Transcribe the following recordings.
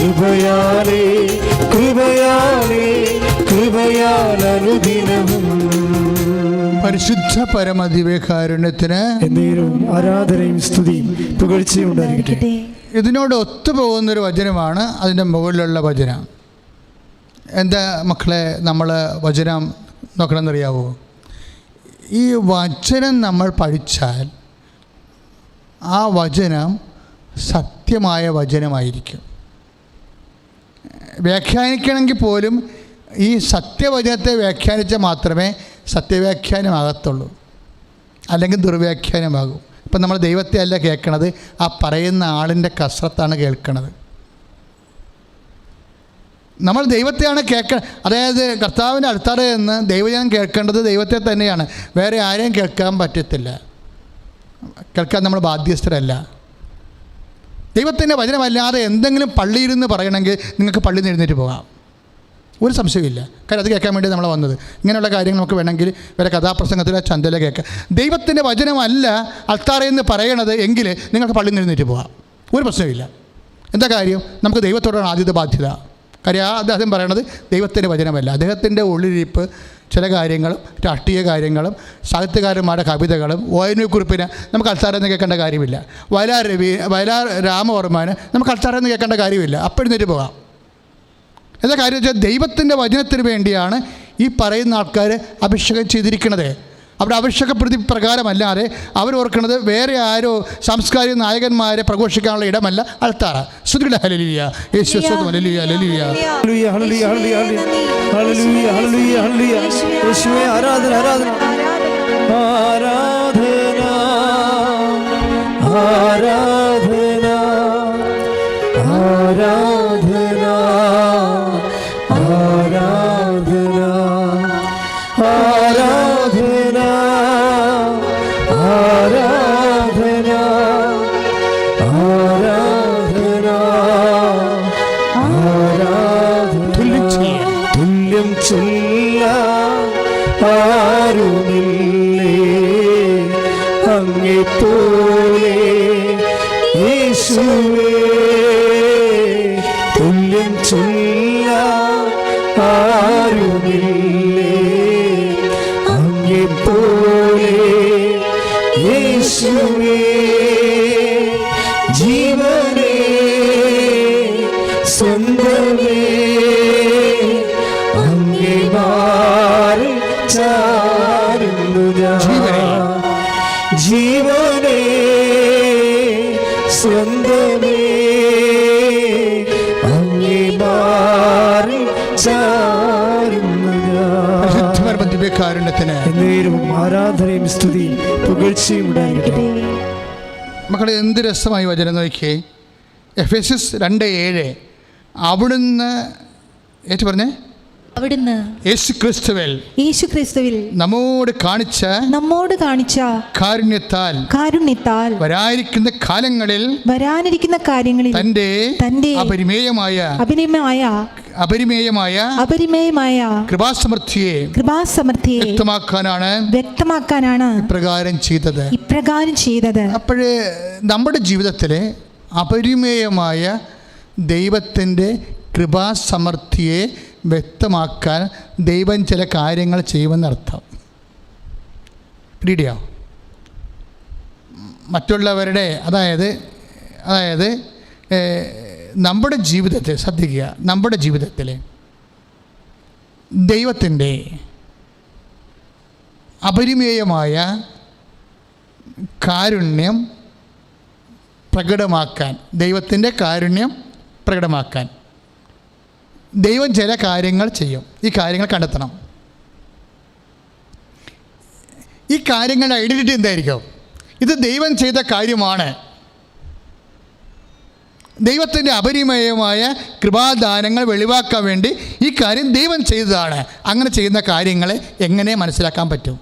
കൃപയാലേ കൃപയാലേ കൃപയാൽ അനുദിനവും. പരിശുദ്ധ പരമദിവ്യകാരുണ്യത്തിന് എന്നേരവും ആരാധനയും സ്തുതിയും പുകഴ്ചയും ഉണ്ടായിരിക്കട്ടെ. ഇതിനോട് ഒത്തുപോകുന്നൊരു വചനമാണ് അതിൻ്റെ മുകളിലുള്ള വചനം. എന്താ മക്കളെ നമ്മൾ വചനം നോക്കണമെന്നറിയാവോ? ഈ വചനം നമ്മൾ പഠിച്ചാൽ ആ വചനം സത്യമായ വചനമായിരിക്കും. വ്യാഖ്യാനിക്കണമെങ്കിൽ പോലും ഈ സത്യവചനത്തെ വ്യാഖ്യാനിച്ചാൽ മാത്രമേ സത്യവ്യാഖ്യാനമാകത്തുള്ളൂ, അല്ലെങ്കിൽ ദുർവ്യാഖ്യാനമാകും. ഇപ്പം നമ്മൾ ദൈവത്തെ അല്ല കേൾക്കണത്, ആ പറയുന്ന ആളിൻ്റെ കസറത്താണ് കേൾക്കണത്. നമ്മൾ ദൈവത്തെയാണ് അതായത് കർത്താവിൻ്റെ അടുത്താറ് എന്ന് ദൈവജനം കേൾക്കേണ്ടത് ദൈവത്തെ തന്നെയാണ്, വേറെ ആരെയും കേൾക്കാൻ പറ്റത്തില്ല. കേൾക്കാൻ നമ്മൾ ബാധ്യസ്ഥരല്ല. ദൈവത്തിൻ്റെ വചനമല്ലാതെ എന്തെങ്കിലും പള്ളിയിരുന്ന് പറയണമെങ്കിൽ നിങ്ങൾക്ക് പള്ളിയിൽ നിന്ന് എഴുന്നേറ്റ് പോകാം, ഒരു സംശയമില്ല. കാര്യം അത് കേൾക്കാൻ വേണ്ടി നമ്മൾ വന്നത്. ഇങ്ങനെയുള്ള കാര്യങ്ങൾ നമുക്ക് വേണമെങ്കിൽ വേറെ കഥാപ്രസംഗത്തിലെ ചന്തയിലെ കേൾക്കാം. ദൈവത്തിൻ്റെ വചനമല്ല അൾത്താറയെന്ന് പറയണത് എങ്കിൽ നിങ്ങൾക്ക് പള്ളിയിൽ നിന്ന് എഴുന്നേറ്റ് പോകാം, ഒരു പ്രശ്നമില്ല. എന്താ കാര്യം? നമുക്ക് ദൈവത്തോടാണ് ആദ്യത്തെ ബാധ്യത. കാര്യം അദ്ദേഹം പറയണത് ദൈവത്തിൻ്റെ വചനമല്ല. അദ്ദേഹത്തിൻ്റെ ഉള്ളിരിപ്പ് ചില കാര്യങ്ങളും രാഷ്ട്രീയ കാര്യങ്ങളും സാഹിത്യകാരന്മാരുടെ കവിതകളും ONV-കുറിപ്പിന് നമുക്ക് അൾത്താറെന്ന് കേൾക്കേണ്ട കാര്യമില്ല. വയലാർ രാമവർമ്മന് നമുക്ക് അൾത്താറെന്ന് കേൾക്കേണ്ട കാര്യമില്ല. അപ്പോൾ എഴുന്നേറ്റ് പോകാം. എന്താ കാര്യം വെച്ചാൽ ദൈവത്തിൻ്റെ വചനത്തിന് വേണ്ടിയാണ് ഈ പറയുന്ന ആൾക്കാർ അഭിഷേകം ചെയ്തിരിക്കുന്നത്. അവിടെ അഭിഷേകപ്രതി പ്രകാരമല്ലാതെ അവർ വേറെ ആരോ സാംസ്കാരിക നായകന്മാരെ പ്രഘോഷിക്കാനുള്ള ഇടമല്ല അൾത്താറ. ശ്രുതിയുടെ ഹല്ലേലൂയ, യേശുവേ സ്തുതി, hallelujah, hallelujah, hallelujah, hallelujah, hallelujah, hallelujah, hallelujah. യേശുവേ ആരാധന, ആരാധന, ആരാധന, ആരാധന, ആരാധന, ആരാധന, ആരാധന, ആരാധന, ആരാധന, ആരാധന. തുല്യം ചൊല്ലാൻ ആരുമില്ലേ അങ്ങെപ്പോലെ യേശുവേ. തുല്യം ചൊല്ലാൻ ആരുമില്ലേ അങ്ങെപ്പോലെ യേശുവേ. ജീവനേ സ്വന്തമേ അങ്ങേ മാറി ചാരുന്നു ഞാൻ. ജീവനേ സ്വന്തമേ അങ്ങേ മാറി ചാരുന്നു ഞാൻ. ദിവ്യകാരുണ്യത്തിന് നേരവും ആരാധനയും സ്തുതിയും പുകഴ്ചയും ഉണ്ടായിരിക്കട്ടെ. മക്കളെ, എന്ത് രസമായി വചനം നോക്കിയേ. എഫെസ്യസ് 2:7 അവിടുന്ന് ഏറ്റു പറഞ്ഞേ, അവിടുന്ന് യേശുക്രിസ്തുവിൽ നമ്മോട് കാണിച്ച കാരുണ്യത്താൽ വരാനിരിക്കുന്ന കാര്യങ്ങളിൽ തന്റെ അപരിമേയമായ കൃപാസമൃദ്ധിയെ വ്യക്തമാക്കാനാണ് ഇപ്രകാരം ചെയ്തത്. അപ്പോഴേ നമ്മുടെ ജീവിതത്തിലെ അപരിമേയമായ ദൈവത്തിൻ്റെ കൃപാസമൃദ്ധിയെ വ്യക്തമാക്കാൻ ദൈവം ചില കാര്യങ്ങൾ ചെയ്യുമെന്നർത്ഥം. പിടിയോ? മറ്റുള്ളവരുടെ അതായത് നമ്മുടെ ജീവിതത്തെ ശ്രദ്ധിക്കുക. നമ്മുടെ ജീവിതത്തിൽ ദൈവത്തിൻ്റെ അപരിമേയമായ കാരുണ്യം പ്രകടമാക്കാൻ, ദൈവത്തിൻ്റെ കാരുണ്യം പ്രകടമാക്കാൻ ദൈവം ചില കാര്യങ്ങൾ ചെയ്യും. ഈ കാര്യങ്ങൾ കണ്ടെത്തണം. ഈ കാര്യങ്ങളുടെ ഐഡൻറ്റിറ്റി എന്തായിരിക്കും? ഇത് ദൈവം ചെയ്ത കാര്യമാണ്. ദൈവത്തിൻ്റെ അപരിമേയമായ കൃപാദാനങ്ങൾ വെളിവാക്കാൻ വേണ്ടി ഈ കാര്യം ദൈവം ചെയ്തതാണ്. അങ്ങനെ ചെയ്യുന്ന കാര്യങ്ങളെ എങ്ങനെ മനസ്സിലാക്കാൻ പറ്റും?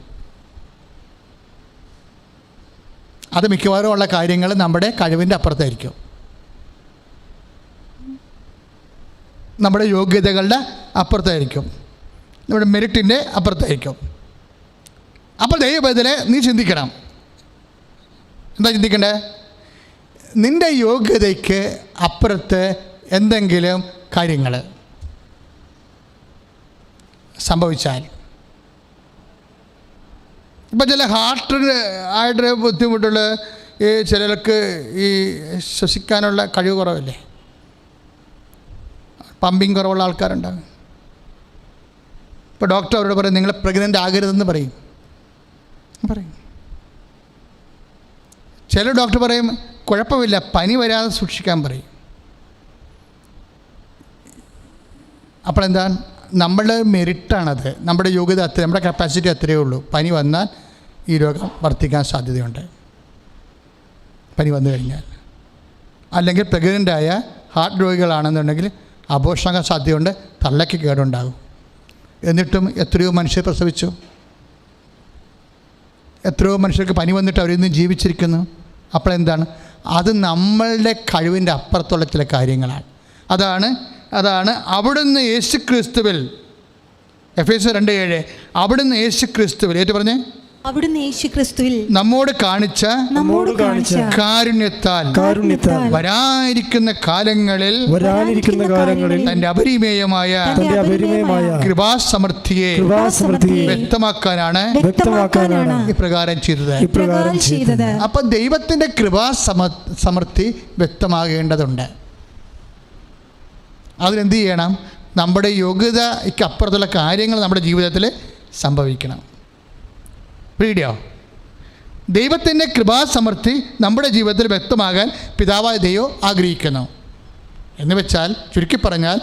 അത് മിക്കവാറും ഉള്ള കാര്യങ്ങൾ നമ്മുടെ കഴിവിൻ്റെ അപ്പുറത്തായിരിക്കും, നമ്മുടെ യോഗ്യതകളുടെ അപ്പുറത്തായിരിക്കും, നമ്മുടെ മെറിറ്റിൻ്റെ അപ്പുറത്തായിരിക്കും. അപ്പോൾ ദൈവബദലെ നീ ചിന്തിക്കണം. എന്താ ചിന്തിക്കണ്ടേ? നിൻ്റെ യോഗ്യതയ്ക്ക് അപ്പുറത്ത് എന്തെങ്കിലും കാര്യങ്ങൾ സംഭവിച്ചാൽ, ഇപ്പം ചില ഹാർട്ടിന് ആയിട്ട് ബുദ്ധിമുട്ടുള്ള ഈ ചിലർക്ക് ഈ ശ്വസിക്കാനുള്ള കഴിവ് കുറവല്ലേ, പമ്പിങ് കുറവുള്ള ആൾക്കാരുണ്ടാകും. ഇപ്പോൾ ഡോക്ടർ അവരോട് പറയും നിങ്ങൾ പ്രഗ്നൻ്റ് ആകരുതെന്ന് പറയും. ചില ഡോക്ടർ പറയും കുഴപ്പമില്ല, പനി വരാതെ സൂക്ഷിക്കാൻ പറയും. അപ്പോൾ എന്താ, നമ്മുടെ മെറിറ്റാണത്, നമ്മുടെ യോഗ്യത അത്ര, നമ്മുടെ കപ്പാസിറ്റി അത്രയേ ഉള്ളൂ. പനി വന്നാൽ ഈ രോഗം വർദ്ധിക്കാൻ സാധ്യതയുണ്ട്, പനി വന്നു കഴിഞ്ഞാൽ. അല്ലെങ്കിൽ പ്രഗ്നൻ്റായ ഹാർട്ട് രോഗികളാണെന്നുണ്ടെങ്കിൽ അബോർഷനാകാൻ സാധ്യതയുണ്ട്, തള്ളയ്ക്ക് കേടുണ്ടാകും. എന്നിട്ടും എത്രയോ മനുഷ്യർ പ്രസവിച്ചു, എത്രയോ മനുഷ്യർക്ക് പനി വന്നിട്ട് അവരിന്ന് ജീവിച്ചിരിക്കുന്നു. അപ്പോൾ എന്താണ്, അത് നമ്മളുടെ കഴിവിൻ്റെ അപ്പുറത്തുള്ള ചില കാര്യങ്ങളാണ്. അതാണ് അവിടുന്ന് യേശു ക്രിസ്തുവിൽ, എഫേസ്യർ 2:7, അവിടുന്ന് യേശു ക്രിസ്തുവിൽ, ഏറ്റു പറഞ്ഞേ, അവിടുന്ന് യേശു ക്രിസ്തുവിൽ നമ്മോട് കാണിച്ച കാരുണ്യത്താൽ വരാനിരിക്കുന്ന കാലങ്ങളിൽ തന്റെ അപരിമേയമായ കൃപാസമൃദ്ധിയെ വ്യക്തമാക്കാനാണ് ഇപ്രകാരം ചെയ്തത്. അപ്പം ദൈവത്തിൻ്റെ കൃപാസമൃദ്ധി വ്യക്തമാകേണ്ടതുണ്ട്. അതിനെന്ത് ചെയ്യണം, നമ്മുടെ യോഗ്യതയ്ക്ക് അപ്പുറത്തുള്ള കാര്യങ്ങൾ നമ്മുടെ ജീവിതത്തിൽ സംഭവിക്കണം. വീഡിയോ ദൈവത്തിൻ്റെ കൃപാസമൃദ്ധി നമ്മുടെ ജീവിതത്തിൽ വ്യക്തമാകാൻ പിതാവായ ദൈവം ആഗ്രഹിക്കുന്നു. എന്ന് വെച്ചാൽ ചുരുക്കി പറഞ്ഞാൽ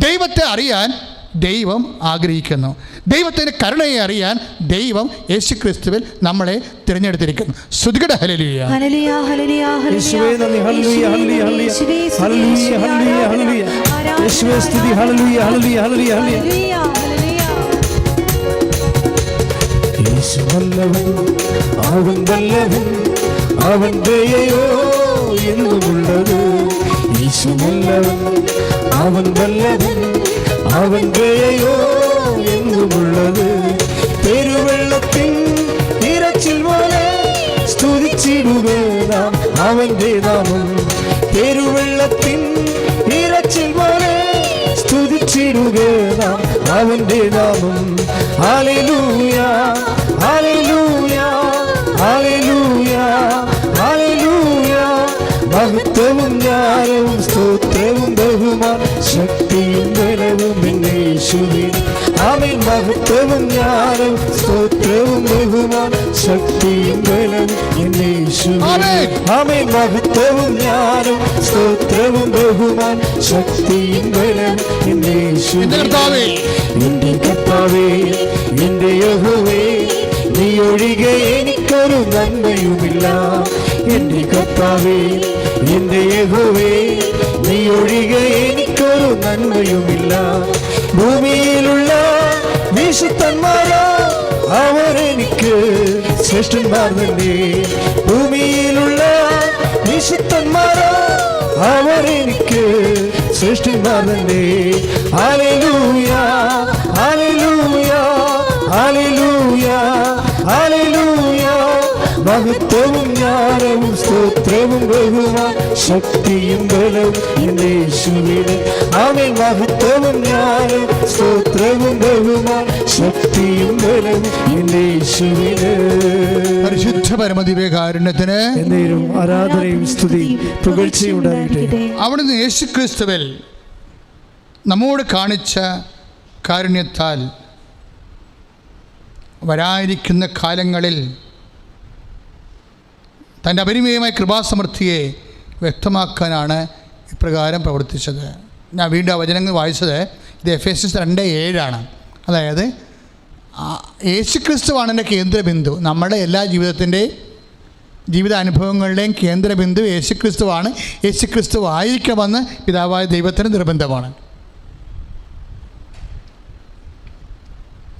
ദൈവത്തെ അറിയാൻ ദൈവം ആഗ്രഹിക്കുന്നു. ദൈവത്തിൻ്റെ കരുണയെ അറിയാൻ ദൈവം യേശു ക്രിസ്തുവിൽ നമ്മളെ തിരഞ്ഞെടുത്തിരിക്കുന്നു. സ്തുതിക്കട്ടെ, ഹല്ലേലൂയ. യേശുവേ നന്ദി, hallelujah, hallelujah, hallelujah, hallelujah, hallelujah. യേശുവേ സ്തുതി, ഹല്ലേലൂയ, ഹല്ലേലൂയ, ഹല്ലേലൂയ, ഹല്ലേലൂയ. യേശു വല്ലവൻ, അവൻ വല്ലവൻ, അവൻ ദയയോ എന്നുമുള്ളത്. യേശു വല്ലവൻ, അവൻ വല്ലവൻ, അവൻ ദയയോ എന്നുമുള്ളത്. പെരുവെള്ളത്തിൻ ഇരച്ചിൽ പോലെ സ്തുതിച്ചിടുക നാം അവൻ്റെ നാമം. പെരുവെള്ളത്തിൻ ഇരച്ചിൽ പോലെ സ്തുതിച്ചിടുക നാം അവൻ്റെ നാമം. Hallelujah, hallelujah, hallelujah, hallelujah. മഹത്വവും ജ്ഞാനവും സ്തോത്രവും ബഹുമാൻ ശക്തിയും ബലവും യേശുവിന്. ആമേൻ. മഹത്വവും ജ്ഞാനവും സ്തോത്രവും ബഹുമാൻ ശക്തിയും ബലവും യേശുവിന്. ആമേൻ. മഹത്വവും ജ്ഞാനവും സ്തോത്രവും ബഹുമാൻ ശക്തിയും ബലവും യേശുവിന്. എന്റെ കർത്താവേ, എന്റെ യഹോവേ, നീ ഒഴികെ എനിക്കൊരു നന്മയുമില്ല. എന്റെ കർത്താവേ, എന്റെ യഹോവേ, നീ ഒഴികെ എനിക്കൊരു നന്മയുമില്ല. ഭൂമിയിലുള്ള വിശുദ്ധന്മാരോ അവരെനിക്ക് ശ്രേഷ്ഠന്മാർ തന്നെ. ഭൂമിയിലുള്ള വിശുദ്ധന്മാരോ അവരെനിക്ക് ശ്രേഷ്ഠന്മാർ തന്നെ. Hallelujah, hallelujah, hallelujah, hallelujah. മഹത്വവും ജ്ഞാനവും സ്തോത്രവും ബഹുമാൻ ശക്തിയും ബലവും യേശുവിന്. ആമേൻ. മഹത്വവും ജ്ഞാനവും സ്തോത്രവും ബഹുമാൻ ശക്തിയും ബലവും യേശുവിന്. പരിശുദ്ധ പരമദിവ്യകാരുണ്യത്തിന് എന്നേരും ആരാധനയും സ്തുതിയും പുകഴ്ചയും ഉണ്ടാകട്ടെ. അവിടുന്ന് യേശു ക്രിസ്തുവിൽ നമ്മോട് കാണിച്ച കാരുണ്യത്താൽ വരാനിരിക്കുന്ന കാലങ്ങളിൽ തൻ്റെ അപരിമേയമായ കൃപാസമൃദ്ധിയെ വ്യക്തമാക്കാനാണ് ഇപ്രകാരം പ്രവർത്തിച്ചത്. ഞാൻ വീണ്ടും ആ വചനങ്ങൾ വായിച്ചത് ഇത് എഫേസ്യർ 2:7 അതായത് യേശുക്രിസ്തുവാണ് എൻ്റെ കേന്ദ്രബിന്ദു. നമ്മുടെ എല്ലാ ജീവിതാനുഭവങ്ങളുടെയും കേന്ദ്രബിന്ദു യേശുക്രിസ്തുവാണ്. യേശുക്രിസ്തു ആയിരിക്കണമെന്ന് പിതാവായ ദൈവത്തിന് നിർബന്ധമാണ്.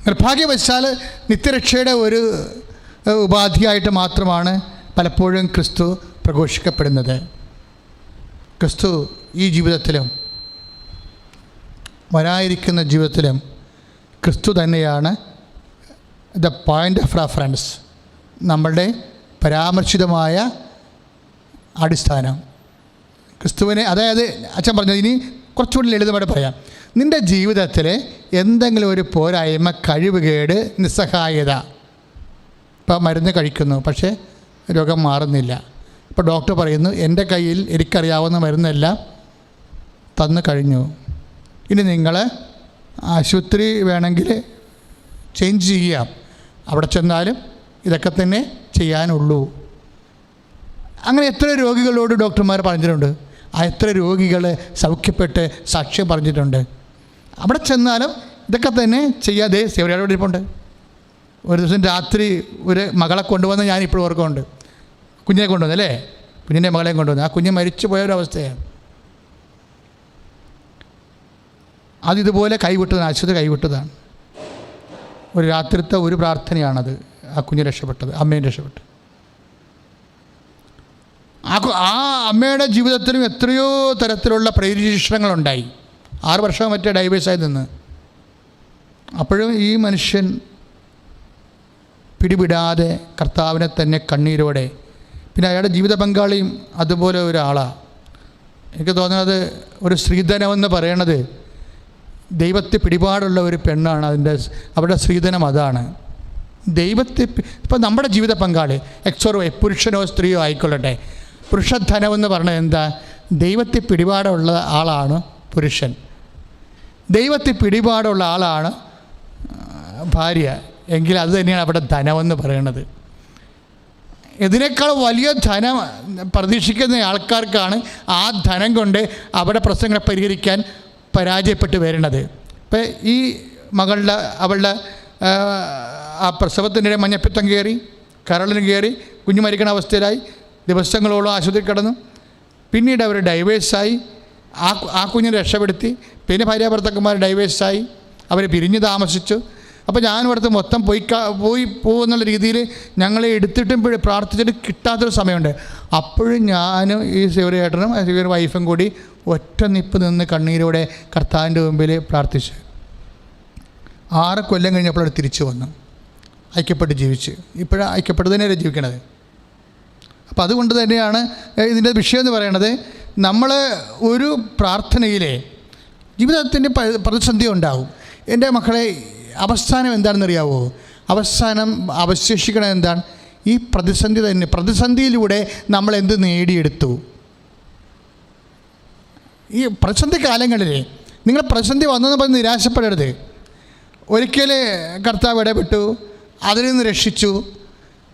നിർഭാഗ്യവശാൽ നിത്യരക്ഷയുടെ ഒരു ഉപാധിയായിട്ട് മാത്രമാണ് പലപ്പോഴും ക്രിസ്തു പ്രഘോഷിക്കപ്പെടുന്നത്. ക്രിസ്തു ഈ ജീവിതത്തിലും വരാനിരിക്കുന്ന ജീവിതത്തിലും ക്രിസ്തു തന്നെയാണ് ദ പോയിൻ്റ് ഓഫ് റെഫറൻസ്, നമ്മളുടെ പരാമർശിതമായ അടിസ്ഥാനം. ക്രിസ്തുവിനെ, അതായത് അച്ഛൻ പറഞ്ഞത് ഇനി കുറച്ചുകൂടി ലളിതമായിട്ട് പറയാം. നിൻ്റെ ജീവിതത്തിൽ എന്തെങ്കിലും ഒരു പോരായ്മ, കഴിവുകേട്, നിസ്സഹായത, ഇപ്പോൾ മരുന്ന് കഴിക്കുന്നു പക്ഷേ രോഗം മാറുന്നില്ല. ഇപ്പോൾ ഡോക്ടർ പറയുന്നു എൻ്റെ കയ്യിൽ എനിക്കറിയാവുന്ന മരുന്നെല്ലാം തന്നു കഴിഞ്ഞു, ഇനി നിങ്ങൾ ആശുപത്രി വേണമെങ്കിൽ ചേഞ്ച് ചെയ്യാം, അവിടെ ചെന്നാലും ഇതൊക്കെ തന്നെ ചെയ്യാനുള്ളൂ. അങ്ങനെ എത്ര രോഗികളോട് ഡോക്ടർമാർ പറഞ്ഞിട്ടുണ്ട്, എത്ര രോഗികൾ സൗഖ്യപ്പെട്ട് സാക്ഷ്യം പറഞ്ഞിട്ടുണ്ട്. അവിടെ ചെന്നാലും ഇതൊക്കെ തന്നെ ചെയ്യാതെ സേവനയോടെ ഇരിപ്പുണ്ട്. ഒരു ദിവസം രാത്രി ഒരു മകളെ കൊണ്ടുവന്ന് ഞാനിപ്പോഴും ഓർക്കുന്നുണ്ട്. കുഞ്ഞിനെ കൊണ്ടുവന്നു അല്ലേ, കുഞ്ഞിൻ്റെ മകളെയും കൊണ്ടുവന്നു. ആ കുഞ്ഞ് മരിച്ചു പോയ ഒരവസ്ഥയാണ്. അതിതുപോലെ കൈവിട്ടതാണ്, ആശുപത്രി കൈവിട്ടതാണ്. ഒരു രാത്രിത്തെ ഒരു പ്രാർത്ഥനയാണത് ആ കുഞ്ഞ് രക്ഷപ്പെട്ടത്, അമ്മയും രക്ഷപ്പെട്ടു. ആ അമ്മയുടെ ജീവിതത്തിലും എത്രയോ തരത്തിലുള്ള പരീക്ഷണങ്ങളുണ്ടായി. 6 വർഷം മറ്റേ ഡൈവേഴ്സായി നിന്ന്. അപ്പോഴും ഈ മനുഷ്യൻ പിടിവിടാതെ കർത്താവിനെ തന്നെ കണ്ണീരോടെ, പിന്നെ അയാളുടെ ജീവിത പങ്കാളിയും അതുപോലെ ഒരാളാണ്. എനിക്ക് തോന്നുന്നത് ഒരു സ്ത്രീധനമെന്ന് പറയണത് ദൈവത്തെ പിടിപാടുള്ള ഒരു പെണ്ണാണ്. അവരുടെ സ്ത്രീധനം അതാണ്. ദൈവത്തെ ഇപ്പം നമ്മുടെ ജീവിത പങ്കാളി എക്സോർ പുരുഷനോ സ്ത്രീയോ ആയിക്കൊള്ളട്ടെ, പുരുഷധനമെന്ന് പറഞ്ഞത് എന്താ? ദൈവത്തെ പിടിപാടുള്ള ആളാണ് പുരുഷൻ, ദൈവത്തെ പിടിപാടുള്ള ആളാണ് ഭാര്യ. എങ്കിൽ അത് തന്നെയാണ് അവിടെ ധനമെന്ന് പറയണത്. ഇതിനേക്കാൾ വലിയ ധനം പ്രതീക്ഷിക്കുന്ന ആൾക്കാർക്കാണ് ആ ധനം കൊണ്ട് അവിടെ പ്രശ്നങ്ങളെ പരിഹരിക്കാൻ പരാജയപ്പെട്ട് വരുന്നത്. ഇപ്പം ഈ അവളുടെ ആ പ്രസവത്തിനിടെ മഞ്ഞപ്പിത്തം കയറി, കരളിന് കയറി, കുഞ്ഞു മരിക്കണ അവസ്ഥയിലായി, ദിവസങ്ങളോളം ആശുപത്രി കിടന്നു. പിന്നീട് അവർ ഡൈവേഴ്സായി. ആ കുഞ്ഞിനെ രക്ഷപ്പെടുത്തി. പിന്നെ ഭാര്യാഭർത്താക്കന്മാർ ഡൈവേഴ്സായി, അവർ പിരിഞ്ഞ് താമസിച്ചു. അപ്പോൾ ഞാനിവിടുത്തെ മൊത്തം പോകുന്നുള്ള രീതിയിൽ ഞങ്ങളെ എടുത്തിട്ടും പ്രാർത്ഥിച്ചിട്ട് കിട്ടാത്തൊരു സമയമുണ്ട്. അപ്പോഴും ഞാനും ഈ ശിവരേട്ടനും ശിവയുടെ വൈഫും കൂടി ഒറ്റ നിപ്പ് നിന്ന് കണ്ണീരോടെ കർത്താവിൻ്റെ മുമ്പിൽ പ്രാർത്ഥിച്ചു. 6 കൊല്ലം കഴിഞ്ഞപ്പോൾ അവർ തിരിച്ചു വന്നു, ഐക്യപ്പെട്ട് ജീവിച്ച്. ഇപ്പോഴും ഐക്യപ്പെട്ട് തന്നെയല്ലേ ജീവിക്കണത്. അപ്പോൾ അതുകൊണ്ട് തന്നെയാണ് ഇതിൻ്റെ വിഷയം എന്ന് പറയണത്, നമ്മൾ ഒരു പ്രാർത്ഥനയിലെ ജീവിതത്തിൻ്റെ പ്രതിസന്ധി ഉണ്ടാകും. എൻ്റെ മക്കളെ, അവസാനം എന്താണെന്നറിയാവോ? അവസാനം അവശേഷിക്കണത് എന്താണ്? ഈ പ്രതിസന്ധി തന്നെ. പ്രതിസന്ധിയിലൂടെ നമ്മൾ എന്ത് നേടിയെടുത്തു? ഈ പ്രതിസന്ധി കാലങ്ങളിൽ നിങ്ങൾ പ്രതിസന്ധി വന്നെന്ന് പറഞ്ഞ് നിരാശപ്പെടരുത്. ഒരിക്കൽ കർത്താവ് ഇടപെട്ടു, അതിൽ നിന്ന് രക്ഷിച്ചു.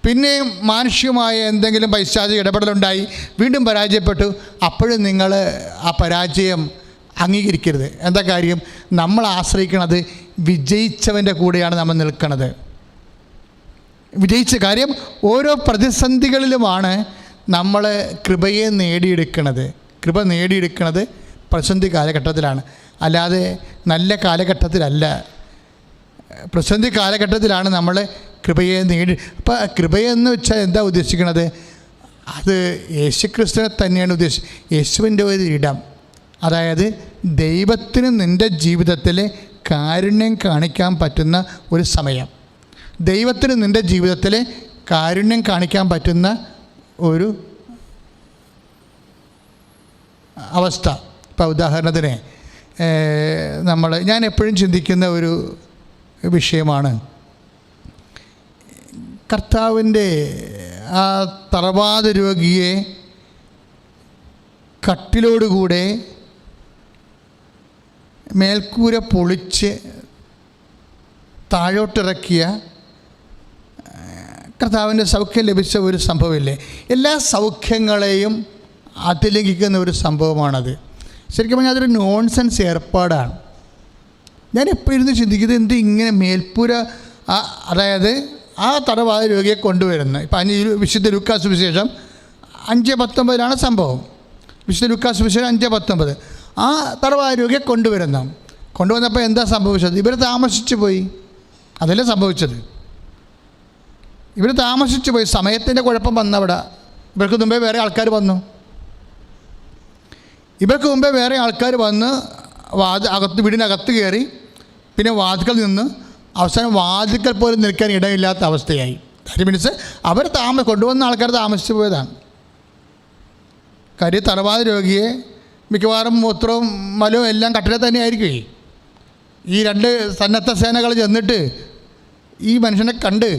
പിന്നെയും മാനുഷികമായ എന്തെങ്കിലും പൈശാചിക ഇടപെടലുണ്ടായി, വീണ്ടും പരാജയപ്പെട്ടു. അപ്പോഴും നിങ്ങൾ ആ പരാജയം അംഗീകരിക്കരുത്. എന്താ കാര്യം? നമ്മൾ ആശ്രയിക്കുന്നത് വിജയിച്ചവൻ്റെ കൂടെയാണ് നമ്മൾ നിൽക്കുന്നത്. വിജയിച്ച കാര്യം, ഓരോ പ്രതിസന്ധികളിലുമാണ് നമ്മൾ കൃപയെ നേടിയെടുക്കുന്നത്. കൃപ നേടിയെടുക്കുന്നത് പ്രതിസന്ധി കാലഘട്ടത്തിലാണ്, അല്ലാതെ നല്ല കാലഘട്ടത്തിലല്ല. പ്രതിസന്ധി കാലഘട്ടത്തിലാണ് നമ്മൾ കൃപയെ നേടി. അപ്പോൾ കൃപയെന്ന് വെച്ചാൽ എന്താ ഉദ്ദേശിക്കുന്നത്? അത് യേശുക്രിസ്തുവിനെ തന്നെയാണ് ഉദ്ദേശിച്ചത്. യേശുവിൻ്റെ ഒരു ഇടം, അതായത് ദൈവത്തിന് നിൻ്റെ ജീവിതത്തിൽ കാരുണ്യം കാണിക്കാൻ പറ്റുന്ന ഒരു സമയം, ദൈവത്തിന് നിൻ്റെ ജീവിതത്തിൽ കാരുണ്യം കാണിക്കാൻ പറ്റുന്ന ഒരു അവസ്ഥ. ഇപ്പോൾ ഉദാഹരണത്തിന് ഞാൻ എപ്പോഴും ചിന്തിക്കുന്ന ഒരു വിഷയമാണ്, കർത്താവിൻ്റെ ആ തറവാട് രോഗിയെ കട്ടിലോടുകൂടെ മേൽക്കൂര പൊളിച്ച് താഴോട്ടിറക്കിയ കർത്താവിൻ്റെ സൗഖ്യം ലഭിച്ച ഒരു സംഭവമില്ലേ? എല്ലാ സൗഖ്യങ്ങളെയും അതിലംഘിക്കുന്ന ഒരു സംഭവമാണത്. ശരിക്കും പറഞ്ഞാൽ അതൊരു നോൺസെൻസ് ഏർപ്പാടാണ്. ഞാൻ എപ്പോഴും ഇരുന്ന് ചിന്തിക്കുന്നത്, എന്ത് ഇങ്ങനെ മേൽപ്പുര, അതായത് ആ തടവാദ രോഗിയെ കൊണ്ടുവരുന്നു. ഇപ്പം വിശുദ്ധ ലൂക്കാ സുവിശേഷം 5:19 സംഭവം. വിശുദ്ധ ലൂക്കാ സുവിശേഷം 5:19. ആ തടവാദ രോഗിയെ കൊണ്ടുവന്നപ്പോൾ എന്താ സംഭവിച്ചത്? ഇവർ താമസിച്ചു പോയി. അതല്ലേ സംഭവിച്ചത്. ഇവർ താമസിച്ചു പോയി. സമയത്തിൻ്റെ കുഴപ്പം വന്നവിടെ. ഇവർക്ക് മുമ്പേ വേറെ ആൾക്കാർ വന്നു. വീടിനകത്ത് കയറി, പിന്നെ വാതിക്കൽ നിന്ന് അവസാനം വാതിക്കൽ പോലും നിൽക്കാൻ ഇടമില്ലാത്ത അവസ്ഥയായി. ദാറ്റ് മീൻസ് അവർ കൊണ്ടുവന്ന ആൾക്കാർ താമസിച്ചു പോയതാണ്. കാര്യം തലവാത രോഗിയെ മിക്കവാറും മൂത്രവും മലവും എല്ലാം കട്ടിലെ തന്നെ ആയിരിക്കും. ഈ രണ്ട് സന്നദ്ധ സേനകൾ ചെന്നിട്ട് ഈ മനുഷ്യനെ കണ്ട്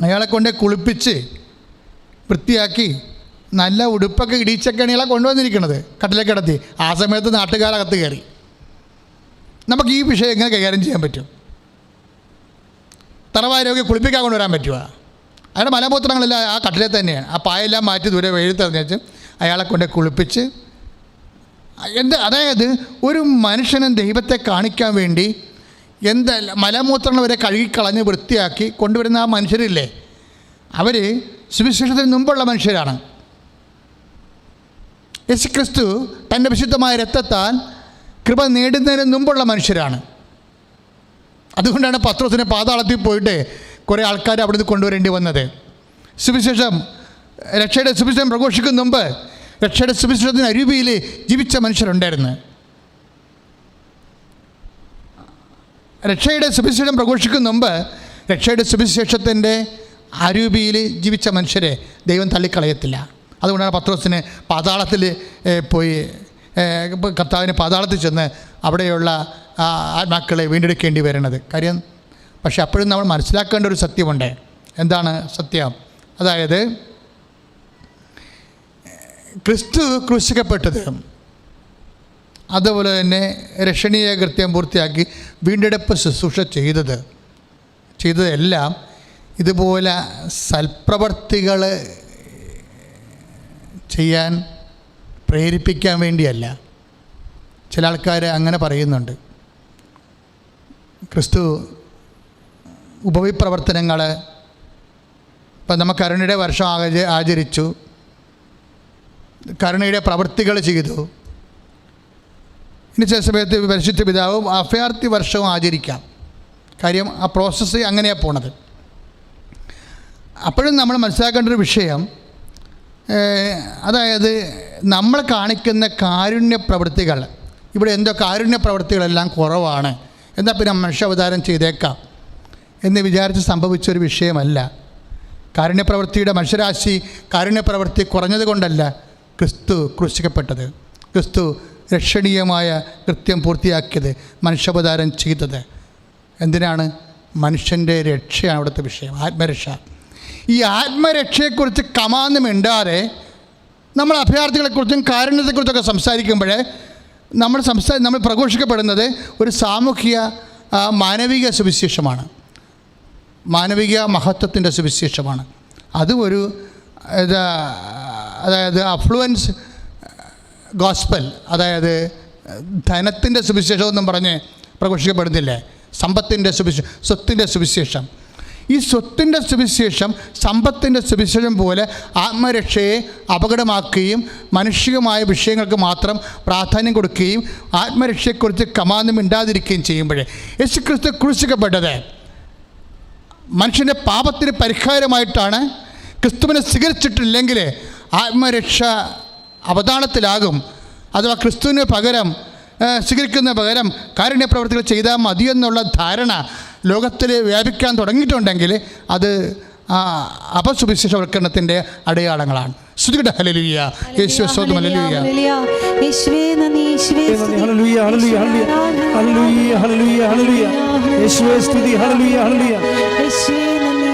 അയാളെ കൊണ്ട് കുളിപ്പിച്ച് വൃത്തിയാക്കി നല്ല ഉടുപ്പൊക്കെ ഇടിച്ചൊക്കെയാണ് ഇയാളെ കൊണ്ടുവന്നിരിക്കുന്നത്, കട്ടിലേക്ക് കിടത്തി. ആ സമയത്ത് നാട്ടുകാരകത്ത് കയറി. നമുക്ക് ഈ വിഷയം എങ്ങനെ കൈകാര്യം ചെയ്യാൻ പറ്റും? തലവായ രോഗിയെ കുളിപ്പിക്കാൻ കൊണ്ടുവരാൻ പറ്റുമോ? അയാളുടെ മലമൂത്രങ്ങളെല്ലാം ആ കട്ടിലെ തന്നെയാണ്. ആ പായെല്ലാം മാറ്റി ദൂരെ വെഴുത്തെറിഞ്ഞ് അയാളെ കൊണ്ട് കുളിപ്പിച്ച് അതായത് ഒരു മനുഷ്യനെ ദൈവത്തെ കാണിക്കാൻ വേണ്ടി മലമൂത്രങ്ങൾ വരെ കഴുകിക്കളഞ്ഞ് വൃത്തിയാക്കി കൊണ്ടുവരുന്ന ആ മനുഷ്യരില്ലേ, അവർ സുവിശേഷത്തിന് മുമ്പുള്ള മനുഷ്യരാണ്. യേശുക്രിസ്തു തൻ്റെ വിശുദ്ധമായ രക്തത്താൽ കൃപ നേടുന്നതിന് മുമ്പുള്ള മനുഷ്യരാണ്. അതുകൊണ്ടാണ് പത്രോസിനെ പാതാളത്തിൽ പോയിട്ട് കുറേ ആൾക്കാർ അവിടുന്ന് കൊണ്ടുവരേണ്ടി വന്നത്. രക്ഷയുടെ സുവിശേഷം പ്രഘോഷിക്കുന്ന മുമ്പ് രക്ഷയുടെ സുവിശേഷത്തിന് അരുവിയിൽ ജീവിച്ച മനുഷ്യരുണ്ടായിരുന്നു. രക്ഷയുടെ സുവിശേഷം പ്രഘോഷിക്കുന്ന മുമ്പ് രക്ഷയുടെ സുവിശേഷത്തിൻ്റെ അരൂപിയിൽ ജീവിച്ച മനുഷ്യരെ ദൈവം തള്ളിക്കളയത്തില്ല. അതുകൊണ്ടാണ് പത്രോസിന് പാതാളത്തിൽ പോയി കർത്താവിന് പാതാളത്തിൽ ചെന്ന് അവിടെയുള്ള ആത്മാക്കളെ വീണ്ടെടുക്കേണ്ടി വരുന്നത് കാര്യം. പക്ഷെ അപ്പോഴും നമ്മൾ മനസ്സിലാക്കേണ്ട ഒരു സത്യമുണ്ട്. എന്താണ് സത്യം? അതായത് ക്രിസ്തു ക്രൂശിക്കപ്പെട്ടത്, അതുപോലെ തന്നെ രക്ഷണീയ കൃത്യം പൂർത്തിയാക്കി വീണ്ടെടുപ്പ് ശുശ്രൂഷ ചെയ്തതെല്ലാം ഇതുപോലെ സൽപ്രവർത്തികൾ ചെയ്യാൻ പ്രേരിപ്പിക്കാൻ വേണ്ടിയല്ല. ചില ആൾക്കാർ അങ്ങനെ പറയുന്നുണ്ട്. ക്രിസ്തു ഉപവിപ്രവർത്തനങ്ങൾ, ഇപ്പം നമ്മൾ കരുണയുടെ വർഷം ആചരിച്ചു, കരുണയുടെ പ്രവൃത്തികൾ ചെയ്തു. ഇനി ചില സമയത്ത് പരിശുദ്ധ പിതാവും അഭയാർത്ഥി വർഷവും ആചരിക്കാം. കാര്യം ആ പ്രോസസ്സ് അങ്ങനെയാണ് പോണത്. അപ്പോഴും നമ്മൾ മനസ്സിലാക്കേണ്ട ഒരു വിഷയം, അതായത് നമ്മൾ കാണിക്കുന്ന കാരുണ്യ പ്രവൃത്തികൾ, ഇവിടെ എന്തോ കാരുണ്യ പ്രവൃത്തികളെല്ലാം കുറവാണ്, എന്നാൽ പിന്നെ മനുഷ്യാവതാരം ചെയ്തേക്കാം എന്ന് വിചാരിച്ച് സംഭവിച്ചൊരു വിഷയമല്ല. കാരുണ്യപ്രവൃത്തിയുടെ മനുഷ്യരാശി കാരുണ്യപ്രവൃത്തി കുറഞ്ഞത് കൊണ്ടല്ല ക്രിസ്തു ക്രൂശിക്കപ്പെട്ടത്, ക്രിസ്തു രക്ഷണീയമായ കൃത്യം പൂർത്തിയാക്കിയത്, മനുഷ്യാവതാരം ചെയ്തത്. എന്തിനാണ്? മനുഷ്യൻ്റെ രക്ഷയാണ് അവിടുത്തെ വിഷയം, ആത്മരക്ഷ. ഈ ആത്മരക്ഷയെക്കുറിച്ച് കമാന്ന് മിണ്ടാതെ നമ്മൾ അഭയാർത്ഥികളെക്കുറിച്ചും കാരുണ്യത്തെക്കുറിച്ചൊക്കെ സംസാരിക്കുമ്പോൾ നമ്മൾ പ്രഘോഷിക്കപ്പെടുന്നത് ഒരു സാമൂഹിക മാനവിക സുവിശേഷമാണ്, മാനവിക മഹത്വത്തിൻ്റെ സുവിശേഷമാണ്. അതും ഒരു അതായത് അഫ്ലുവൻസ് ഗോസ്പൽ, അതായത് ധനത്തിൻ്റെ സുവിശേഷമെന്നും പറഞ്ഞ് പ്രഘോഷിക്കപ്പെടുന്നില്ലേ, സമ്പത്തിൻ്റെ സ്വത്തിൻ്റെ സുവിശേഷം. ഈ സ്വത്തിൻ്റെ സുവിശേഷം സമ്പത്തിൻ്റെ സുവിശേഷം പോലെ ആത്മരക്ഷയെ അപകടമാക്കുകയും മാനുഷികമായ വിഷയങ്ങൾക്ക് മാത്രം പ്രാധാന്യം കൊടുക്കുകയും ആത്മരക്ഷയെക്കുറിച്ച് കമാന്നും മിണ്ടാതിരിക്കുകയും ചെയ്യുമ്പോഴേ യേശുക്രിസ്തു ക്രൂശിക്കപ്പെട്ടത് മനുഷ്യൻ്റെ പാപത്തിന് പരിഹാരമായിട്ടാണ്. ക്രിസ്തുവിനെ സ്വീകരിച്ചിട്ടില്ലെങ്കിൽ ആത്മരക്ഷ അവതാളത്തിലാകും. അഥവാ ക്രിസ്തുവിന് പകരം സ്വീകരിക്കുന്ന പകരം കാരുണ്യപ്രവർത്തികൾ ചെയ്താൽ മതിയെന്നുള്ള ധാരണ ലോകത്തിൽ വ്യാപിക്കാൻ തുടങ്ങിയിട്ടുണ്ടെങ്കിൽ അത് അപസുവിശേഷവൽക്കരണത്തിൻ്റെ അടയാളങ്ങളാണ്. സ്തുതിക്കട്ടെ ഹല്ലേലൂയ, യേശുവേ സ്തോത്രം, ഹല്ലേലൂയ. യേശുവേ നന്ദി, യേശുവേ സ്തുതി, hallelujah, hallelujah, hallelujah, hallelujah, hallelujah. യേശുവേ സ്തുതി, ഹല്ലേലൂയ, ഹല്ലേലൂയ. യേശുവേ നന്ദി.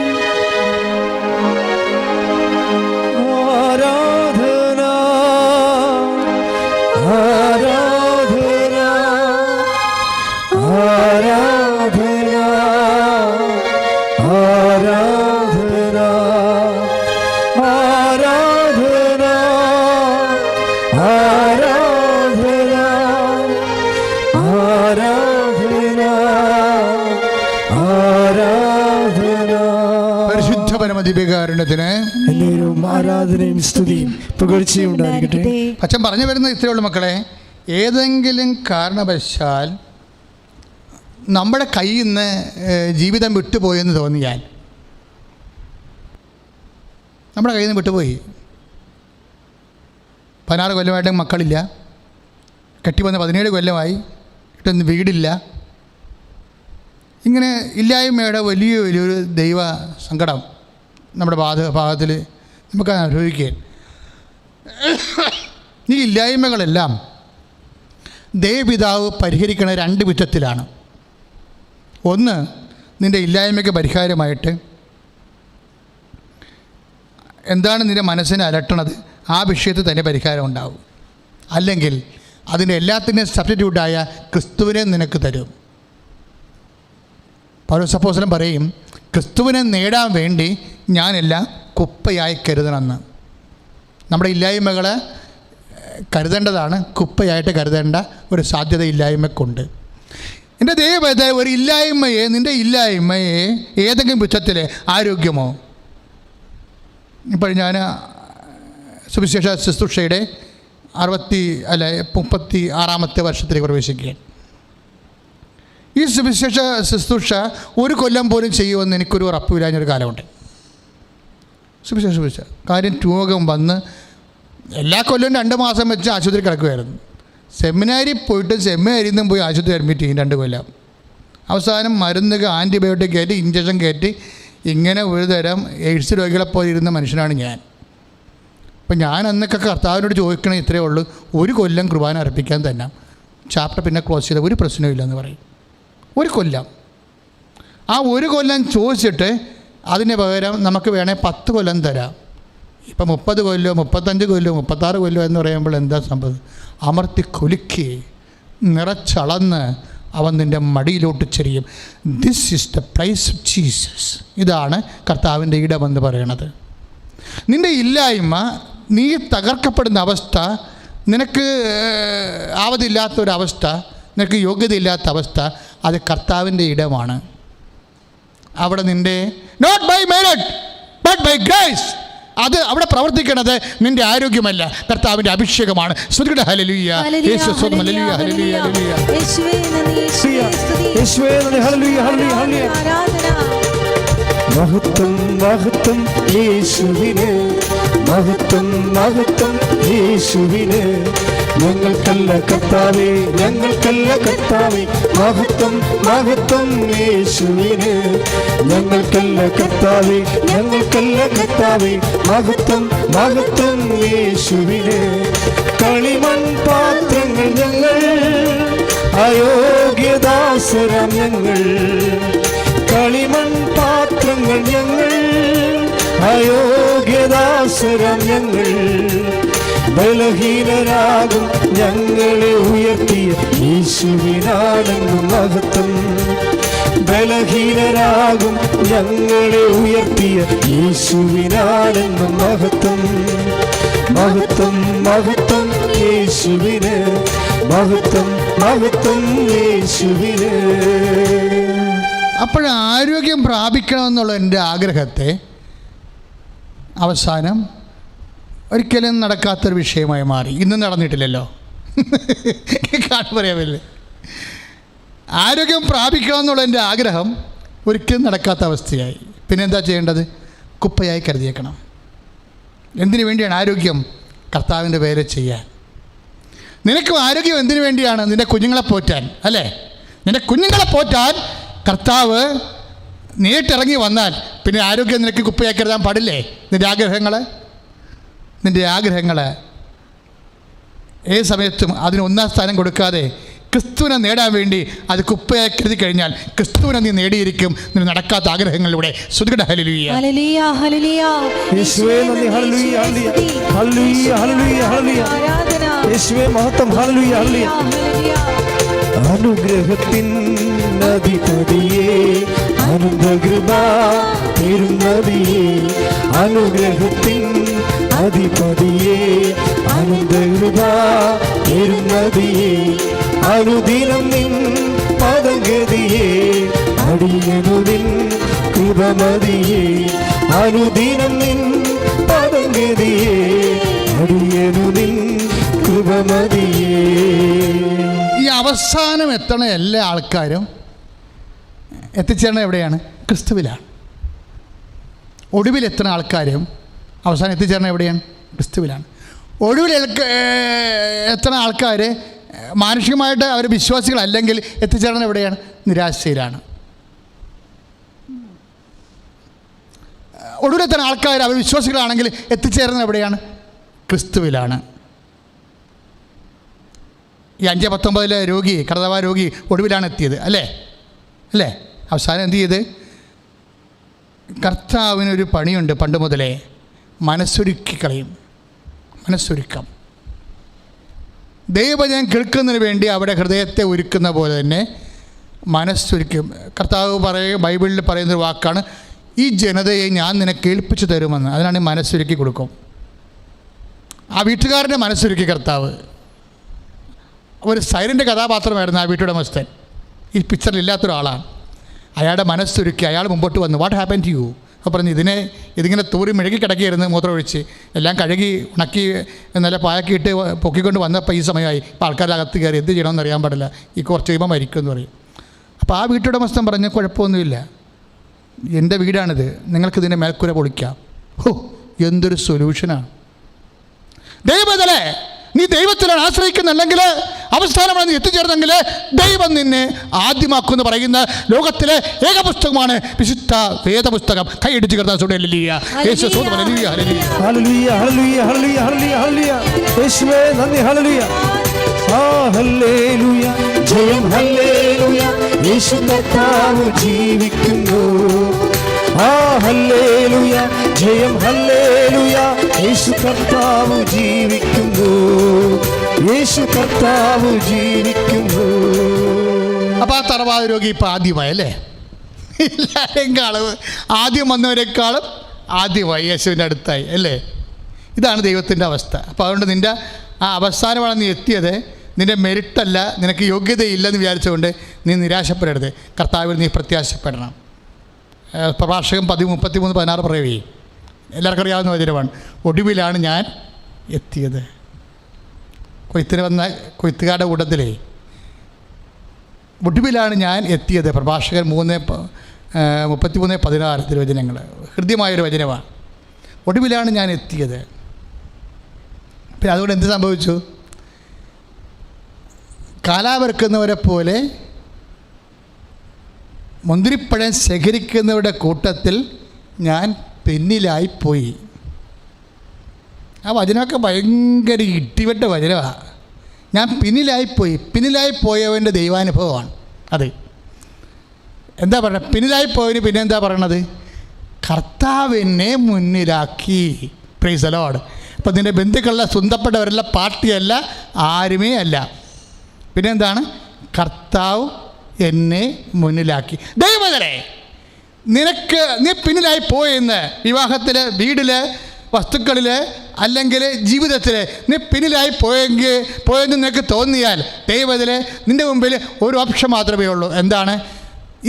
ആരാധന, ആരാധന, ആരാധന, ആരാധന, ആരാധന, ആരാധന, ആരാധന, ആരാധന. പരിശുദ്ധ പരമദിവ്യകാരുണ്യത്തിന് എന്നേരവും ആരാധനയും സ്തുതിയും പുകഴ്ചയും ഉണ്ടായിരിക്കട്ടെ. അച്ഛൻ പറഞ്ഞു വരുന്നത് ഇത്രയേ ഉള്ളൂ മക്കളെ. ഏതെങ്കിലും കാരണവശാൽ നമ്മുടെ കയ്യിൽ നിന്ന് ജീവിതം വിട്ടുപോയെന്ന് തോന്നിയാൽ, നമ്മുടെ കയ്യിൽ നിന്ന് വിട്ടുപോയി, 16 കൊല്ലമായിട്ട് മക്കളില്ല, കെട്ടി വന്ന് 17 കൊല്ലമായി, ഇട്ടൊന്നും വീടില്ല, ഇങ്ങനെ ഇല്ലായ്മയുടെ വലിയൊരു ദൈവ സങ്കടം നമ്മുടെ ഭാഗത്തിൽ നമുക്ക് അനുഭവിക്കുകയും ഈ ഇല്ലായ്മകളെല്ലാം ദൈവപിതാവ് പരിഹരിക്കുന്ന 2 വിധത്തിലാണ്. ഒന്ന്, നിൻ്റെ ഇല്ലായ്മയ്ക്ക് പരിഹാരമായിട്ട് എന്താണ് നിൻ്റെ മനസ്സിനെ അലട്ടണത്, ആ വിഷയത്തിൽ തന്നെ പരിഹാരം ഉണ്ടാവും. അല്ലെങ്കിൽ അതിൻ്റെ എല്ലാത്തിൻ്റെയും സബ്സ്റ്റിറ്റ്യൂട്ടായ ക്രിസ്തുവിനെ നിനക്ക് തരും. പൗലോസ് അപ്പോസ്തലൻ പറയും, ക്രിസ്തുവിനെ നേടാൻ വേണ്ടി ഞാനെല്ലാം കുപ്പയായി കരുതണമെന്ന്. നമ്മുടെ ഇല്ലായ്മകളെ കരുതേണ്ടതാണ്, കുപ്പയായിട്ട് കരുതേണ്ട ഒരു സാധ്യത ഇല്ലായ്മക്കുണ്ട്. എൻ്റെ ദൈവം ഒരു ഇല്ലായ്മയെ, നിൻ്റെ ഇല്ലായ്മയെ ഏതെങ്കിലും വിധത്തിൽ ആരോഗ്യമോ, ഇപ്പോൾ ഞാൻ സുവിശേഷ ശുശ്രൂഷയുടെ 36ാമത്തെ വർഷത്തിലേക്ക് പ്രവേശിക്കുകയാണ്. ഈ സുവിശേഷ ശുശ്രൂഷ 1 കൊല്ലം പോലും ചെയ്യുമെന്ന് എനിക്കൊരു ഉറപ്പില്ലാഞ്ഞൊരു കാലമുണ്ട്. സുവിശേഷ കാര്യം രോഗം വന്ന് എല്ലാ കൊല്ലവും 2 മാസം വെച്ച് ആശുപത്രി കിടക്കുമായിരുന്നു. സെമിനാരി പോയിട്ട് സെമിനാരിയിൽ നിന്നും പോയി ആശുപത്രി അഡ്മിറ്റ് ചെയ്യും 2 കൊല്ലം. അവസാനം മരുന്ന്, ആൻറ്റിബയോട്ടിക് കയറ്റി, ഇഞ്ചക്ഷൻ കയറ്റി, ഇങ്ങനെ ഒരു തരം എയ്ഡ്സ് രോഗികളെപ്പോലെ ഇരുന്ന മനുഷ്യനാണ് ഞാൻ. അപ്പം ഞാൻ അന്നൊക്കെ കർത്താവിനോട് ചോദിക്കണേ ഇത്രയേ ഉള്ളൂ, 1 കൊല്ലം കുർബാന അർപ്പിക്കാൻ തന്നെ, ചാപ്റ്റർ പിന്നെ ക്ലോസ് ചെയ്ത ഒരു പ്രശ്നമില്ലെന്ന് പറയും. 1 കൊല്ലം. ആ 1 കൊല്ലം ചോദിച്ചിട്ട് അതിന് പകരം നമുക്ക് വേണേൽ 10 കൊല്ലം തരാം. ഇപ്പം 30 കൊല്ലോ 35 കൊല്ലോ 36 കൊല്ലോ എന്ന് പറയുമ്പോൾ എന്താ സംഭവം? അമർത്തി കുലുക്കി നിറച്ചളന്ന് അവൻ നിൻ്റെ മടിയിലോട്ട് ചെറിയും. This is the price of Jesus. ഇതാണ് കർത്താവിൻ്റെ ഇടമെന്ന് പറയണത്. നിൻ്റെ ഇല്ലായ്മ, നീ തകർക്കപ്പെടുന്ന അവസ്ഥ, നിനക്ക് ആവതില്ലാത്തൊരവസ്ഥ, നിനക്ക് യോഗ്യതയില്ലാത്ത അവസ്ഥ, അത് കർത്താവിൻ്റെ ഇടമാണ്. അവിടെ നിൻ്റെ not by merit but by grace, അത് അവിടെ പ്രവർത്തിക്കുന്നത് നിൻ്റെ ആരോഗ്യമല്ല, കർത്താവിൻ്റെ അഭിഷേകമാണ്. സ്തുതിക്കട്ടെ, ഹല്ലേലൂയ, യേശു സ്തോത്രം, ഹല്ലേലൂയ, ഹല്ലേലൂയ, ഹല്ലേലൂയ. യേശുവേ നന്ദി, യേശുവേ സ്തുതി, യേശുവേ നന്ദി, ഹല്ലേലൂയ, ഹല്ലേലൂയ, ഹല്ലേലൂയ. ആരാധന. മഹത്വം മഹത്വം യേശുവിന്, മഹത്വം മഹത്വം യേശുവിന്. ഞങ്ങൾക്കല്ല കർത്താവേ, ഞങ്ങൾക്കല്ല കർത്താവേ, മഹത്വം മഹത്വം യേശുവിന്. ഞങ്ങൾക്കല്ല കർത്താവേ, ഞങ്ങൾക്കല്ല കർത്താവേ, മഹത്വം മഹത്വം യേശുവിന്. കളിമൺ പാത്രങ്ങൾ ഞങ്ങൾ, അയോഗ്യദാസരാം ഞങ്ങൾ. കളിമൺ പാത്രങ്ങൾ ഞങ്ങൾ, അയോഗ്യദാസരാം ഞങ്ങൾ. ബലഹീനരാകും ഞങ്ങളെ ഉയർത്തിയ യേശുവിനാണെന്നും മഹത്വം. ബലഹീനരാകും ഞങ്ങളെ ഉയർത്തിയ യേശുവിനാണെന്നും മഹത്വം. മഹത്വം മഹത്വം യേശുവിന്, മഹത്വം മഹത്വം യേശുവിന്. അപ്പോൾ ആരോഗ്യം പ്രാപിക്കണമെന്നുള്ള എൻ്റെ ആഗ്രഹത്തെ അവസാനം ഒരിക്കലും നടക്കാത്തൊരു വിഷയമായി മാറി. ഇന്നും നടന്നിട്ടില്ലല്ലോ, കാണാൻ പറയാമല്ലേ. ആരോഗ്യം പ്രാപിക്കണമെന്നുള്ള എൻ്റെ ആഗ്രഹം ഒരിക്കലും നടക്കാത്ത അവസ്ഥയായി. പിന്നെ എന്താ ചെയ്യേണ്ടത്? കുപ്പയായി കരുതിയേക്കണം. എന്തിനു വേണ്ടിയാണ് ആരോഗ്യം? കർത്താവിൻ്റെ പേരെ ചെയ്യാൻ. നിനക്കും ആരോഗ്യം എന്തിനു വേണ്ടിയാണ്? നിൻ്റെ കുഞ്ഞുങ്ങളെ പോറ്റാൻ, അല്ലേ? നിൻ്റെ കുഞ്ഞുങ്ങളെ പോറ്റാൻ കർത്താവ് നേരിട്ടിറങ്ങി വന്നാൽ പിന്നെ ആരോഗ്യം നിനക്ക് കുപ്പയായി കരുതാൻ പാടില്ലേ? നിൻ്റെ ആഗ്രഹങ്ങൾ ഏത് സമയത്തും അതിന് 1-ാം സ്ഥാനം കൊടുക്കാതെ ക്രിസ്തുവിനെ നേടാൻ വേണ്ടി അത് കുപ്പയായി കരുതി കഴിഞ്ഞാൽ ക്രിസ്തുവിനെ നീ നേടിയിരിക്കും. നിന്നെ നടക്കാത്ത ആഗ്രഹങ്ങളിലൂടെ. സ്തുതിക്കട്ടെ, ഹല്ലേലൂയ, ഹല്ലേലൂയ, ഹല്ലേലൂയ. യേശുവേ നന്ദി, hallelujah, hallelujah, hallelujah, hallelujah, hallelujah. ആരാധന. യേശുവേ മഹത്വം, ഹല്ലേലൂയ, ഹല്ലേലൂയ. ഹല്ലേലൂയ. അനുഗ്രഹത്തിൻ അധിപതിയേ, അനന്തകൃപ പെരുന്നതിയേ. അനുഗ്രഹത്തിൻ അധിപതിയേ, അനന്തകൃപ പെരുന്നതിയേ. അനുദിനം നിൻ പദഗതിയേ, അടിയനുദിൻ കൃപമതിയേ. അനുദിനം നിൻ പദഗതിയേ, അടിയനുദിൻ കൃപമതിയേ. ഈ അവസാനം എത്തണ എല്ലാ ആൾക്കാരും എത്തിച്ചേർന്നത് എവിടെയാണ്? ക്രിസ്തുവിലാണ്. ഒടുവിലെത്തുന്ന ആൾക്കാരും അവസാനം എത്തിച്ചേർന്നത് എവിടെയാണ്? ക്രിസ്തുവിലാണ്. ഒടുവിൽ എത്തുന്ന ആൾക്കാർ മാനുഷികമായിട്ട് അവർ വിശ്വാസികളല്ലെങ്കിൽ എത്തിച്ചേർന്നത് എവിടെയാണ്? നിരാശയിലാണ്. ഒടുവിലെത്തുന്ന ആൾക്കാർ അവർ വിശ്വാസികളാണെങ്കിൽ എത്തിച്ചേർന്നത് എവിടെയാണ്? ക്രിസ്തുവിലാണ്. ഈ 5:19 രോഗി, കർത്താവ് രോഗി ഒടുവിലാണ് എത്തിയത്, അല്ലേ? അവസാനം എന്ത് ചെയ്ത്? കർത്താവിനൊരു പണിയുണ്ട് പണ്ട് മുതലേ, മനസ്സൊരുക്കി കളയും. മനസ്സൊരുക്കം. ദൈവവചനം കേൾക്കുന്നതിന് വേണ്ടി അവിടെ ഹൃദയത്തെ ഒരുക്കുന്ന പോലെ തന്നെ മനസ്സൊരുക്കും. കർത്താവ് ബൈബിളിൽ പറയുന്നൊരു വാക്കാണ്, ഈ ജനതയെ ഞാൻ നിനക്ക് കേൾപ്പിച്ചു തരുമെന്ന്. അതിനാണ് മനസ്സൊരുക്കി കൊടുക്കും. ആ വീട്ടുകാരൻ്റെ മനസ്സൊരുക്കി കർത്താവ്. ഒരു സൈലൻ്റ് കഥാപാത്രമായിരുന്നു ആ വീട്ടുടമസ്ഥൻ. ഈ പിക്ചറിൽ ഇല്ലാത്തൊരാളാണ്. അയാളുടെ മനസ്സൊരുക്കി അയാൾ മുമ്പോട്ട് വന്നു. What happen to you? അപ്പോൾ പറഞ്ഞു, ഇതിങ്ങനെ തൂറി മെഴുകി കിടക്കുകയായിരുന്നു, മൂത്രമൊഴിച്ച് എല്ലാം കഴുകി ഉണക്കി നല്ല പായക്കിയിട്ട് പൊക്കിക്കൊണ്ട് വന്നപ്പോൾ ഈ സമയമായി. ഇപ്പോൾ ആൾക്കാരുടെ അകത്ത് കയറി എന്ത് ചെയ്യണമെന്ന് അറിയാൻ പാടില്ല, ഈ കുറച്ച് കഴിയുമ്പോൾ മരിക്കുമെന്ന് പറയും. അപ്പോൾ ആ വീട്ടുടമസ്ഥൻ പറഞ്ഞു, കുഴപ്പമൊന്നുമില്ല, എൻ്റെ വീടാണിത്, നിങ്ങൾക്കിതിൻ്റെ മേൽക്കൂര പൊളിക്കാം. ഹോ, എന്തൊരു സൊല്യൂഷനാണ്! ദൈവത്തിലെ നീ ദൈവത്തിലാണ് ആശ്രയിക്കുന്നുണ്ടെങ്കിൽ, അവസാനമാണ് നീ എത്തിച്ചേർന്നെങ്കിൽ, ദൈവം നിന്നെ ആദ്യമാക്കുമെന്ന് പറയുന്ന ലോകത്തിലെ ഏക പുസ്തകമാണ് വിശുദ്ധ വേദപുസ്തകം. കൈയടിച്ച് കർത്താവേ ജയം ഹല്ലേലൂയ, യേശു കർത്താവ് ജീവിക്കുന്നു. ഹല്ലേലൂയ, ജയം ഹല്ലേലൂയ, യേശു കർത്താവ് ജീവിക്കുന്നു. യേശു കർത്താവ് ജീവിക്കുന്നു. അപ്പോൾ ആ തറവാട് രോഗി ഇപ്പം ആദ്യമായല്ലേ? എല്ലാവരെക്കാളും ആദ്യം വന്നവരെക്കാളും ആദ്യമായി യേശുവിൻ്റെ അടുത്തായി, അല്ലേ? ഇതാണ് ദൈവത്തിൻ്റെ അവസ്ഥ. അപ്പോൾ അതുകൊണ്ട് നിൻ്റെ ആ അവസാനമാണ് നീ എത്തിയത്. നിൻ്റെ മെരിട്ടല്ല, നിനക്ക് യോഗ്യതയില്ലെന്ന് വിചാരിച്ചുകൊണ്ട് നീ നിരാശപ്പെടരുത്. കർത്താവിൽ നീ പ്രത്യാശപ്പെടണം. പ്രഭാഷകൻ 33:16 പറയുകയും എല്ലാവർക്കും അറിയാവുന്ന വചനമാണ്, ഒടുവിലാണ് ഞാൻ എത്തിയത്. കൊയ്ത്തിന് വന്ന കൊയ്ത്തുകാരുടെ കൂട്ടത്തിലേ ഒടുവിലാണ് ഞാൻ എത്തിയത്. പ്രഭാഷകൻ 33:16 തിരുവചനങ്ങൾ ഹൃദ്യമായൊരു വചനമാണ്. ഒടുവിലാണ് ഞാൻ എത്തിയത്. പിന്നെ അതുകൊണ്ട് എന്ത് സംഭവിച്ചു? കാലാവെറുക്കുന്നവരെ പോലെ മുന്തിരിപ്പഴം ശേഖരിക്കുന്നവരുടെ കൂട്ടത്തിൽ ഞാൻ പിന്നിലായിപ്പോയി. ആ വചനമൊക്കെ ഭയങ്കര ഇട്ടിവെട്ട വചനമാണ്. ഞാൻ പിന്നിലായിപ്പോയവൻ്റെ ദൈവാനുഭവമാണ് അത്. എന്താ പറയുക? പിന്നിലായിപ്പോയതിന് പിന്നെ എന്താ പറയണത്? കർത്താവിനെ മുന്നിലാക്കി. Praise the Lord. അപ്പം നിൻ്റെ ബന്ധുക്കളുടെ സ്വന്തപ്പെട്ടവരല്ല, പാർട്ടിയല്ല, ആരുമേ അല്ല. പിന്നെ എന്താണ്? കർത്താവ് എന്നെ മുന്നിലാക്കി. ദൈവമേ, നീ പിന്നിലായി പോയെന്ന് വിവാഹത്തിൽ, വീടിൽ, വസ്തുക്കളിൽ, അല്ലെങ്കിൽ ജീവിതത്തിൽ നീ പിന്നിലായി പോയെന്ന് നിനക്ക് തോന്നിയാൽ ദൈവത്തിലെ നിൻ്റെ മുമ്പിൽ ഒരു ഓപ്ഷൻ മാത്രമേ ഉള്ളൂ. എന്താണ്?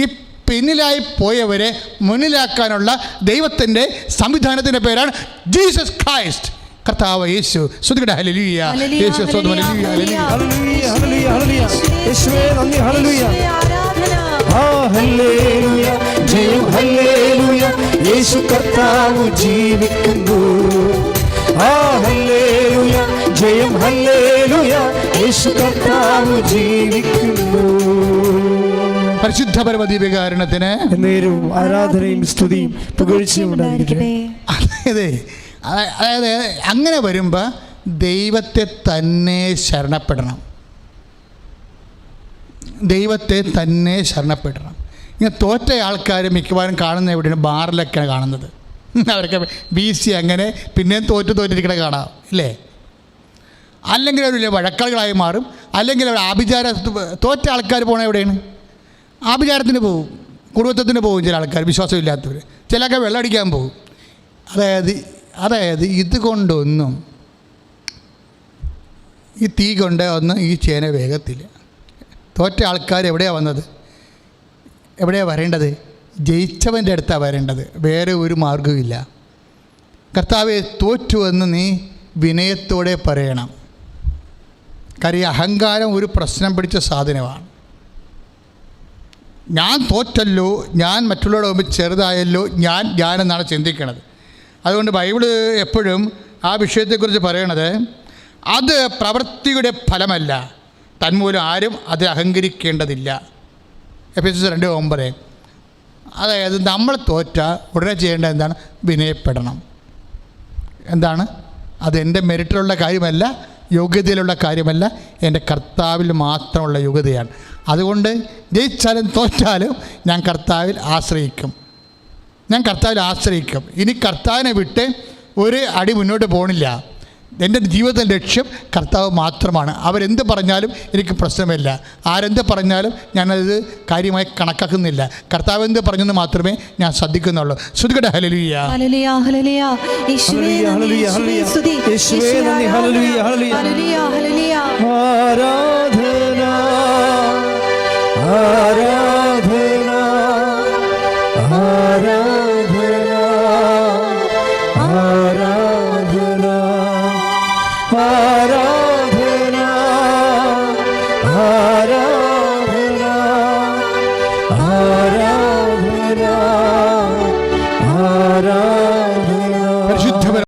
ഈ പിന്നിലായി പോയവരെ മുന്നിലാക്കാനുള്ള ദൈവത്തിൻ്റെ സംവിധാനത്തിൻ്റെ പേരാണ് ജീസസ് ക്രൈസ്റ്റ്, കർത്താവ് യേശു. ശ്രുതികട ഹല്ലേലൂയ, യേശു സ്തോത്രം, ഹല്ലേലൂയ, ഹല്ലേലൂയ, ഹല്ലേലൂയ, ഹല്ലേലൂയ, യേശുവേ നന്ദി, ഹല്ലേലൂയ, ഹല്ലേലൂയ, ജയം ഹല്ലേലൂയ, യേശു കർത്താവ് ജീവിക്കുന്നു. ഹല്ലേലൂയ, ജയം ഹല്ലേലൂയ, യേശു കർത്താവ് ജീവിക്കുന്നു. പരിശുദ്ധ പരമദീപികാരണത്തിന് നേരവും ആരാധനയും സ്തുതിയും പുകഴ്ചയും ഉണ്ടായിരിക്കട്ടെ. അതായത് അങ്ങനെ വരുമ്പോൾ ദൈവത്തെ തന്നെ ശരണപ്പെടണം. ദൈവത്തെ തന്നെ ശരണപ്പെടണം. ഇങ്ങനെ തോറ്റ ആൾക്കാർ മിക്കവാറും കാണുന്നത് എവിടെയാണ്? ബാറിലൊക്കെയാണ് കാണുന്നത്. അവരൊക്കെ BC അങ്ങനെ പിന്നെയും തോറ്റിരിക്കണ കാണാം, ഇല്ലേ? അല്ലെങ്കിൽ അവർ വഴക്കാളികളായി മാറും. അല്ലെങ്കിൽ അവർ ആഭിചാര തോറ്റ ആൾക്കാർ പോകണ എവിടെയാണ്? ആഭിചാരത്തിന് പോകും, കുടുംബത്തിന് പോകും. ചില ആൾക്കാർ വിശ്വാസമില്ലാത്തവർ, ചിലൊക്കെ വെള്ളമടിക്കാൻ പോകും. അതായത് ഇതുകൊണ്ടൊന്നും, ഈ തീ കൊണ്ട് ഒന്നും ഈ ചേന വേഗത്തില്ല. തോറ്റ ആൾക്കാർ എവിടെയാണ് വന്നത്? എവിടെയാണ് വരേണ്ടത്? ജയിച്ചവൻ്റെ അടുത്താണ് വരേണ്ടത്. വേറെ ഒരു മാർഗ്ഗവുമില്ല. കർത്താവെ, തോറ്റുവെന്ന് നീ വിനയത്തോടെ പറയണം. കാര്യം അഹങ്കാരം ഒരു പ്രശ്നം പിടിച്ച സാധനമാണ്. ഞാൻ തോറ്റല്ലോ, ഞാൻ മറ്റുള്ളവരുടെ മുമ്പിൽ ചെറുതായല്ലോ, ഞാനെന്നാണ് ചിന്തിക്കണത്. അതുകൊണ്ട് ബൈബിള് എപ്പോഴും ആ വിഷയത്തെക്കുറിച്ച് പറയണത്, അത് പ്രവൃത്തിയുടെ ഫലമല്ല, തന്മൂലം ആരും അത് അഹങ്കരിക്കേണ്ടതില്ല. എഫെസ്യർ 2:9. അതായത് നമ്മൾ തോറ്റ ഉടനെ ചെയ്യേണ്ടത് എന്താണ്? വിനയപ്പെടണം. എന്താണ്? അതെൻ്റെ മെറിറ്റിലുള്ള കാര്യമല്ല, യോഗ്യതയിലുള്ള കാര്യമല്ല, എൻ്റെ കർത്താവിൽ മാത്രമുള്ള യോഗ്യതയാണ്. അതുകൊണ്ട് ജയിച്ചാലും തോറ്റാലും ഞാൻ കർത്താവിൽ ആശ്രയിക്കും. ഇനി കർത്താവിനെ വിട്ട് ഒരു അടി മുന്നോട്ട് പോകണില്ല. എൻ്റെ ജീവിതത്തിൻ്റെ ലക്ഷ്യം കർത്താവ് മാത്രമാണ്. അവരെന്ത് പറഞ്ഞാലും എനിക്ക് പ്രശ്നമില്ല. ആരെന്ത് പറഞ്ഞാലും ഞാനത് കാര്യമായി കണക്കാക്കുന്നില്ല. കർത്താവ് എന്ത് പറഞ്ഞെന്ന് മാത്രമേ ഞാൻ ശ്രദ്ധിക്കുന്നുള്ളൂ. ശ്രുതികട്ടെ ഹല്ലേലൂയ. Hallelujah, hallelujah. യേശുവേ നന്ദി, യേശുവേ സ്തുതി. യേശുവേ നന്ദി. Hallelujah, hallelujah. Hallelujah, hallelujah. ആരാധന ആരാധന